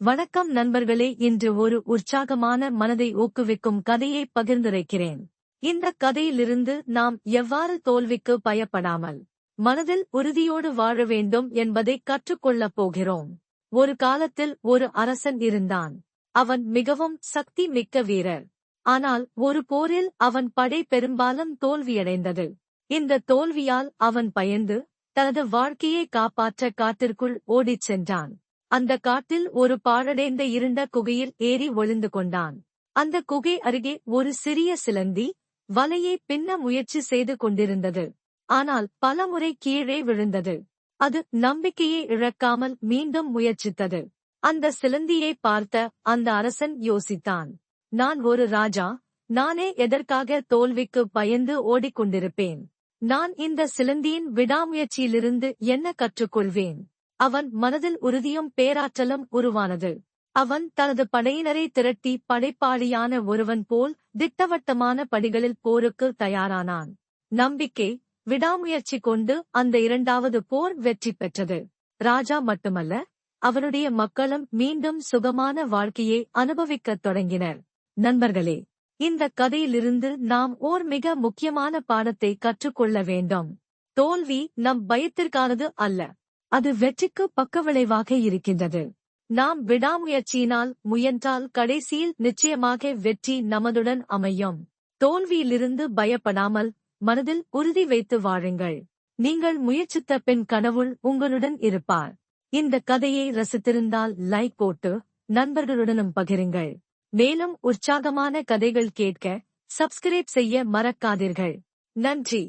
வணக்கம் நண்பர்களே, இன்று ஒரு உற்சாகமான மனதை ஊக்குவிக்கும் கதையை பகிர்ந்துரைக்கிறேன். இந்த கதையிலிருந்து நாம் எவ்வாறு தோல்விக்கு பயப்படாமல் மனதில் உறுதியோடு வாழ வேண்டும் என்பதை கற்றுக்கொள்ளப் போகிறோம். ஒரு காலத்தில் ஒரு அரசன் இருந்தான். அவன் மிகவும் சக்தி மிக்க வீரர். ஆனால் ஒரு போரில் அவன் படை பெரும்பாலும் தோல்வியடைந்தது. இந்த தோல்வியால் அவன் பயந்து தனது வாழ்க்கையை காப்பாற்ற காட்டிற்குள் ஓடிச் சென்றான். அந்த காட்டில் ஒரு பாழடைந்த இருண்ட குகையில் ஏறி ஒளிந்து கொண்டான். அந்த குகை அருகே ஒரு சிறிய சிலந்தி வலையை பின்ன முயற்சி செய்து கொண்டிருந்தது. ஆனால் பலமுறை கீழே விழுந்தது. அது நம்பிக்கையை இழக்காமல் மீண்டும் முயற்சித்தது. அந்த சிலந்தியை பார்த்த அந்த அரசன் யோசித்தான், நான் ஒரு ராஜா, நானே எதற்காக தோல்விக்கு பயந்து ஓடிக்கொண்டிருப்பேன்? நான் இந்த சிலந்தியின் விடாமுயற்சியிலிருந்து என்ன கற்றுக்கொள்வேன்? அவன் மனதில் உறுதியும் பேராற்றலும் உருவானது. அவன் தனது படையினரை திரட்டி படைப்பாளியான ஒருவன் போல் திட்டவட்டமான படிகளில் போருக்கு தயாரானான். நம்பிக்கை, விடாமுயற்சி கொண்டு அந்த இரண்டாவது போர் வெற்றி பெற்றது. ராஜா மட்டுமல்ல, அவனுடைய மக்களும் மீண்டும் சுகமான வாழ்க்கையை அனுபவிக்கத் தொடங்கினர். நண்பர்களே, இந்த கதையிலிருந்து நாம் ஓர் மிக முக்கியமான பாடத்தை கற்றுக்கொள்ள வேண்டும். தோல்வி நம் பயத்திற்கானது அல்ல, அது வெற்றிக்கு பக்கவிளைவாக இருக்கின்றது. நாம் விடாமுயற்சியினால் முயன்றால் கடைசியில் நிச்சயமாக வெற்றி நமதுடன் அமையும். தோல்வியிலிருந்து பயப்படாமல் மனதில் உறுதி வைத்து வாழுங்கள். நீங்கள் முயற்சித்த பின் கடவுள் உங்களுடன் இருப்பார். இந்த கதையை ரசித்திருந்தால் லைக் போட்டு நண்பர்களுடனும் பகிருங்கள். மேலும் உற்சாகமான கதைகள் கேட்க சப்ஸ்கிரைப் செய்ய மறக்காதீர்கள். நன்றி.